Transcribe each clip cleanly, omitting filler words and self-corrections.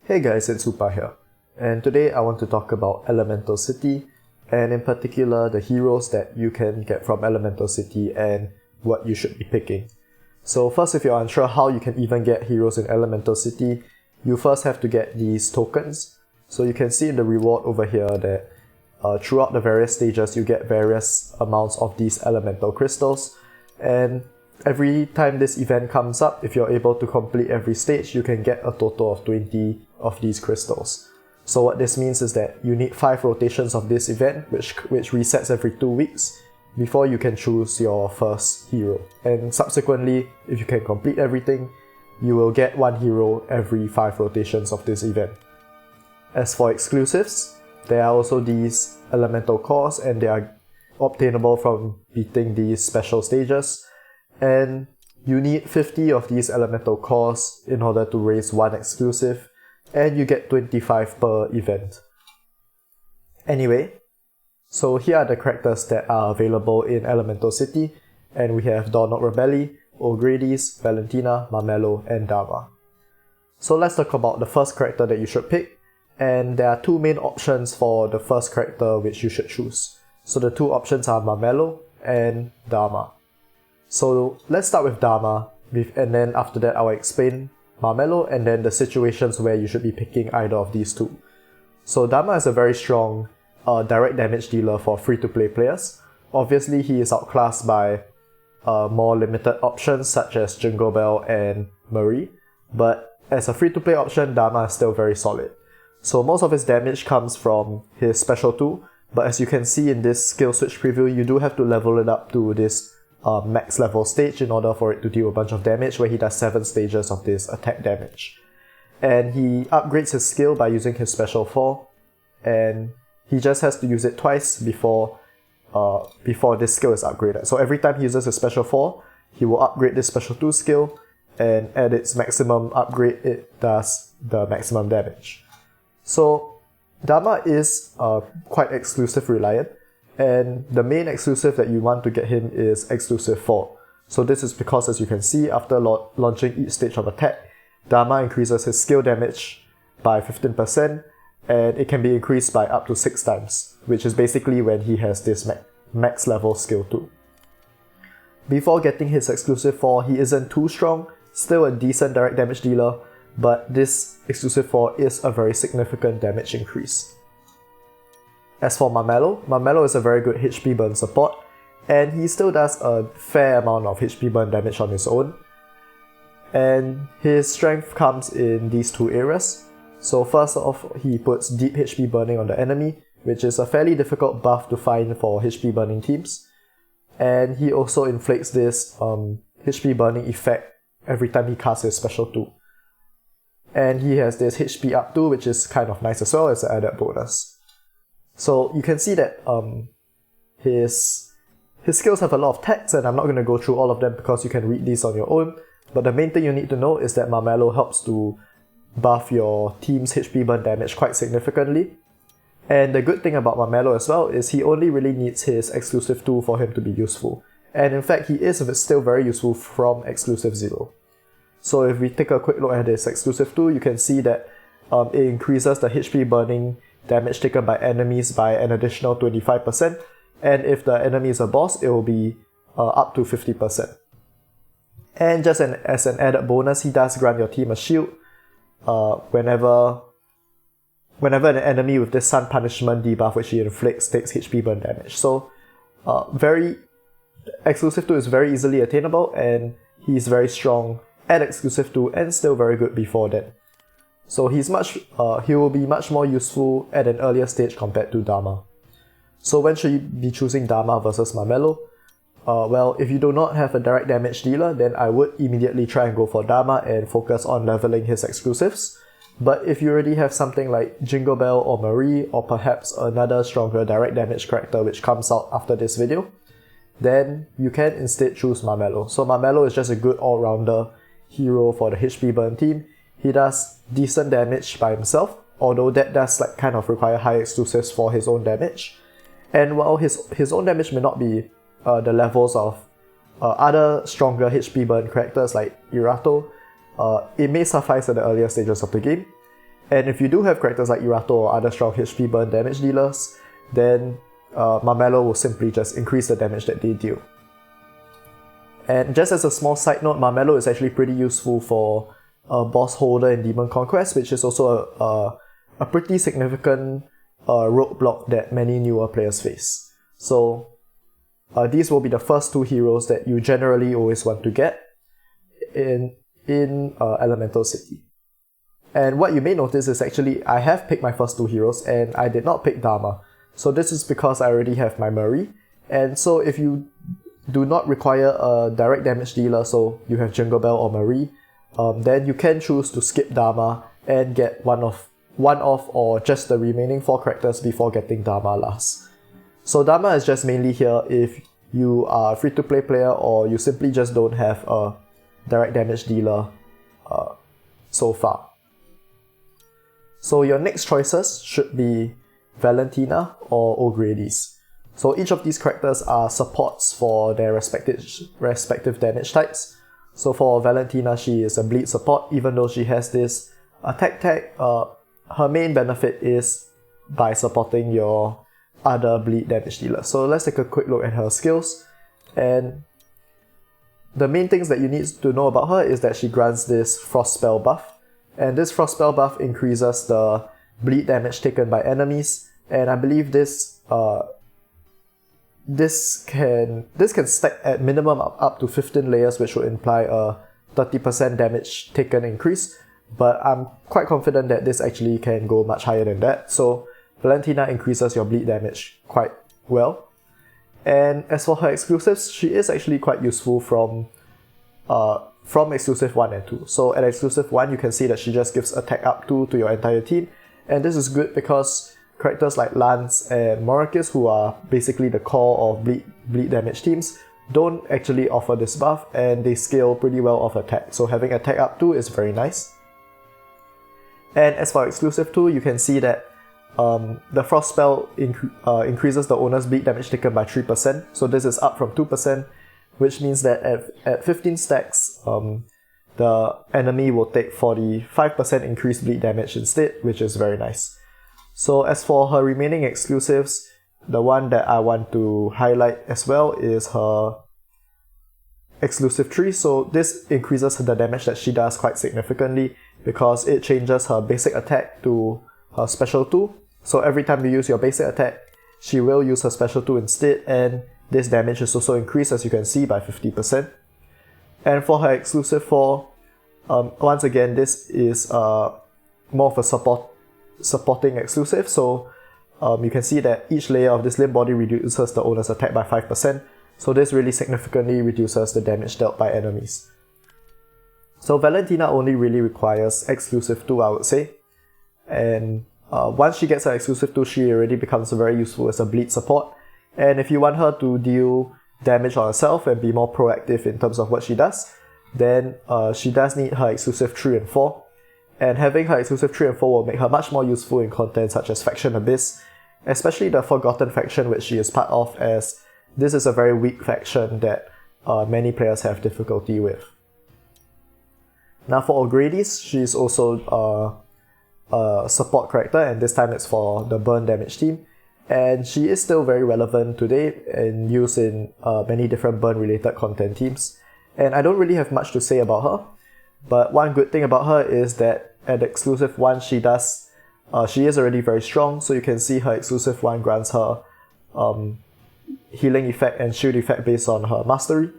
Hey guys, it's Upa here, and today I want to talk about Elemental City, and in particular the heroes that you can get from Elemental City and what you should be picking. So first, if you're unsure how you can even get heroes in Elemental City, you first have to get these tokens. So you can see in the reward over here that throughout the various stages you get various amounts of these elemental crystals, and every time this event comes up, if you're able to complete every stage, you can get a total of 20 of these crystals. So what this means is that you need 5 rotations of this event, which resets every 2 weeks, before you can choose your first hero. And subsequently, if you can complete everything, you will get 1 hero every 5 rotations of this event. As for exclusives, there are also these elemental cores, and they are obtainable from beating these special stages. And you need 50 of these elemental cores in order to raise 1 exclusive, and you get 25 per event. Anyway, so here are the characters that are available in Elemental City, and we have Rebelli, Grady's, Valentina, Mamelo, and Dharma. So let's talk about the first character that you should pick, and there are 2 main options for the first character which you should choose. So the 2 options are Mamelo and Dharma. So let's start with Dharma, and then after that I'll explain Mamelo and then the situations where you should be picking either of these 2. So Dharma is a very strong direct damage dealer for free-to-play players. Obviously he is outclassed by more limited options such as Jingle Bell and Marie, but as a free-to-play option, Dharma is still very solid. So most of his damage comes from his special 2, but as you can see in this skill switch preview, you do have to level it up to this max level stage in order for it to deal a bunch of damage, where he does 7 stages of this attack damage. And he upgrades his skill by using his special 4, and he just has to use it twice before this skill is upgraded. So every time he uses his special 4, he will upgrade this special 2 skill, and at its maximum upgrade, it does the maximum damage. So Dharma is quite exclusive reliant, and the main exclusive that you want to get him is exclusive 4. So this is because, as you can see, after launching each stage of attack, Dharma increases his skill damage by 15%, and it can be increased by up to 6 times, which is basically when he has this max level skill 2. Before getting his exclusive 4, he isn't too strong, still a decent direct damage dealer, but this exclusive 4 is a very significant damage increase. As for Mamelo is a very good HP burn support, and he still does a fair amount of HP burn damage on his own. And his strength comes in these 2 areas. So first off, he puts deep HP burning on the enemy, which is a fairly difficult buff to find for HP burning teams. And he also inflicts this HP burning effect every time he casts his special 2. And he has this HP up 2, which is kind of nice as well as an added bonus. So you can see that his skills have a lot of text, and I'm not going to go through all of them because you can read these on your own. But the main thing you need to know is that Mamelo helps to buff your team's HP burn damage quite significantly. And the good thing about Mamelo as well is he only really needs his exclusive 2 for him to be useful. And in fact, he is still very useful from exclusive 0. So if we take a quick look at his exclusive 2, you can see that it increases the HP burning damage taken by enemies by an additional 25%, and if the enemy is a boss, it will be up to 50%. And just as an added bonus, he does grant your team a shield whenever an enemy with this Sun Punishment debuff which he inflicts takes HP burn damage. So exclusive 2 is very easily attainable, and he's very strong at exclusive 2 and still very good before that. So he will be much more useful at an earlier stage compared to Dharma. So when should you be choosing Dharma versus Mamelo? Well, if you do not have a direct damage dealer, then I would immediately try and go for Dharma and focus on leveling his exclusives. But if you already have something like Jingle Bell or Marie, or perhaps another stronger direct damage character which comes out after this video, then you can instead choose Mamelo. So Mamelo is just a good all-rounder hero for the HP burn team. He does decent damage by himself, although that does kind of require high exclusives for his own damage. And while his own damage may not be the levels of other stronger HP burn characters like Irato, it may suffice at the earlier stages of the game. And if you do have characters like Irato or other strong HP burn damage dealers, then Mamelo will simply just increase the damage that they deal. And just as a small side note, Mamelo is actually pretty useful for boss holder in Demon Conquest, which is also a pretty significant roadblock that many newer players face. So these will be the first two heroes that you generally always want to get in Elemental City. And what you may notice is actually I have picked my first two heroes and I did not pick Dharma. So this is because I already have my Murray. And so if you do not require a direct damage dealer, so you have Jingle Bell or Marie, then you can choose to skip Dharma and get one off or just the remaining 4 characters before getting Dharma last. So Dharma is just mainly here if you are a free-to-play player or you simply just don't have a direct damage dealer so far. So your next choices should be Valentina or O'Grady's. So each of these characters are supports for their respective damage types. So for Valentina, she is a bleed support, even though she has this attack tag. Her main benefit is by supporting your other bleed damage dealer. So let's take a quick look at her skills. And the main things that you need to know about her is that she grants this Frost Spell buff. And this Frost Spell buff increases the bleed damage taken by enemies. And I believe this can stack at minimum up to 15 layers, which would imply a 30% damage taken increase. But I'm quite confident that this actually can go much higher than that. So Valentina increases your bleed damage quite well. And as for her exclusives, she is actually quite useful from exclusive 1 and 2. So at exclusive 1, you can see that she just gives attack up 2 to your entire team. And this is good because characters like Lance and Morakis, who are basically the core of bleed damage teams, don't actually offer this buff and they scale pretty well off attack. So having attack up 2 is very nice. And as for exclusive 2, you can see that the Frost Spell increases the owner's bleed damage taken by 3%. So this is up from 2%, which means that at 15 stacks, the enemy will take 45% increased bleed damage instead, which is very nice. So as for her remaining exclusives, the one that I want to highlight as well is her exclusive 3. So this increases the damage that she does quite significantly because it changes her basic attack to her special 2. So every time you use your basic attack, she will use her special 2 instead, and this damage is also increased, as you can see, by 50%. And for her exclusive 4, once again, this is more of a supporting exclusive. So you can see that each layer of this limb body reduces the owner's attack by 5%. So this really significantly reduces the damage dealt by enemies. So Valentina only really requires exclusive 2, I would say. And once she gets her exclusive 2, she already becomes very useful as a bleed support. And if you want her to deal damage on herself and be more proactive in terms of what she does, then she does need her exclusive 3 and 4. And having her exclusive 3 and 4 will make her much more useful in content such as Faction Abyss, especially the Forgotten faction which she is part of, as this is a very weak faction that many players have difficulty with. Now for O'Grady's, she's also a support character, and this time it's for the burn damage team. And she is still very relevant today and used in many different burn related content teams. And I don't really have much to say about her, but one good thing about her is that at exclusive 1 she is already very strong. So you can see her exclusive 1 grants her healing effect and shield effect based on her mastery,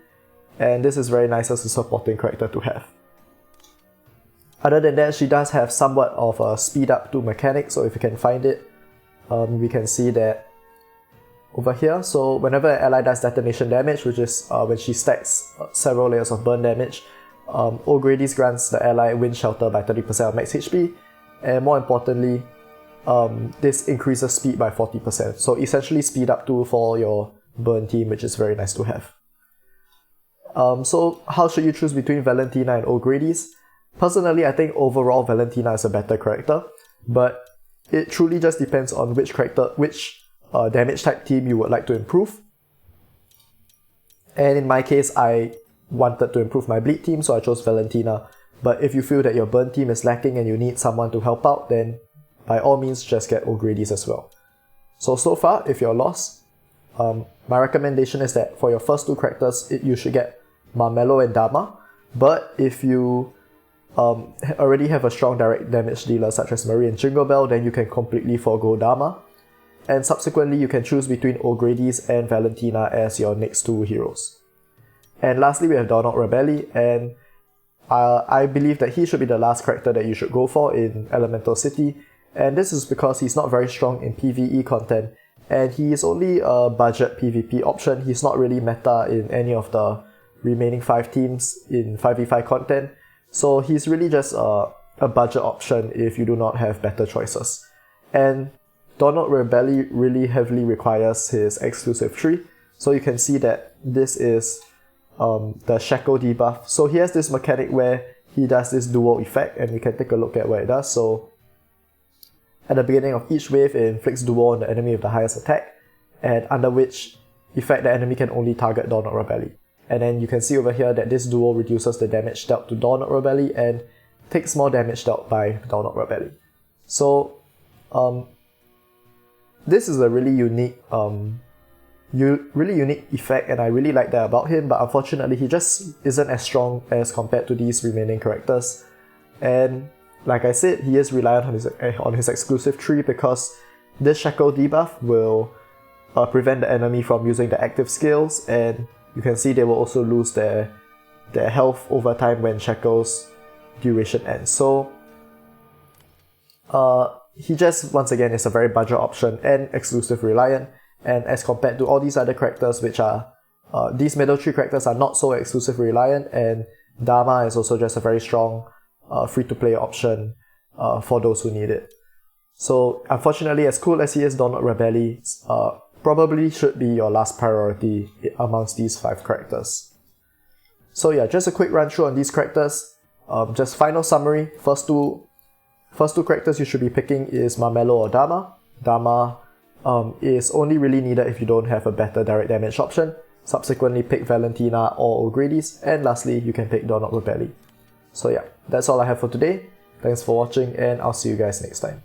and this is very nice as a supporting character to have. Other than that, she does have somewhat of a speed up 2 mechanic, so if you can find it, we can see that over here. So whenever an ally does detonation damage, which is when she stacks several layers of burn damage, O'Grady's grants the ally wind shelter by 30% of max HP, and more importantly, this increases speed by 40%. So essentially speed up 2 for your burn team, which is very nice to have. So how should you choose between Valentina and O'Grady's? Personally, I think overall Valentina is a better character, but it truly just depends on which damage type team you would like to improve. And in my case, I wanted to improve my bleed team, so I chose Valentina. But if you feel that your burn team is lacking and you need someone to help out, then by all means just get Grady's as well. So far, if you're lost, my recommendation is that for your first two characters, you should get Mamelo and Dama. But if you already have a strong direct damage dealer such as Marie and Jingle Bell, then you can completely forgo Dama. And subsequently, you can choose between Grady's and Valentina as your next two heroes. And lastly, we have Donald Rebelli, and I believe that he should be the last character that you should go for in Elemental City. And this is because he's not very strong in PvE content, and he is only a budget PvP option. He's not really meta in any of the remaining 5 teams in 5v5 content. So he's really just a budget option if you do not have better choices. And Donald Rebelli really heavily requires his exclusive tree. So you can see that this is the Shackle debuff. So he has this mechanic where he does this dual effect, and we can take a look at what it does. So at the beginning of each wave, it inflicts dual on the enemy with the highest attack, and under which effect the enemy can only target Donald Rebelli. And then you can see over here that this duel reduces the damage dealt to Donald Rebelli and takes more damage dealt by Donald Rebelli. So this is a really unique effect, and I really like that about him, but unfortunately he just isn't as strong as compared to these remaining characters. And like I said, he is reliant on his exclusive tree, because this Shackle debuff will prevent the enemy from using the active skills, and you can see they will also lose their health over time when Shackle's duration ends. So he just, once again, is a very budget option and exclusive reliant, and as compared to all these other characters, which are these middle 3 characters are not so exclusive reliant, and Dama is also just a very strong free-to-play option for those who need it. So unfortunately, as cool as he is, Donald Rebelli probably should be your last priority amongst these 5 characters. So yeah, just a quick run through on these characters. Just final summary, first two characters you should be picking is Mamelo or Dama. Dama is only really needed if you don't have a better direct damage option. Subsequently, pick Valentina or Grady's, and lastly, you can pick Donald Rebelli. So yeah, that's all I have for today. Thanks for watching, and I'll see you guys next time.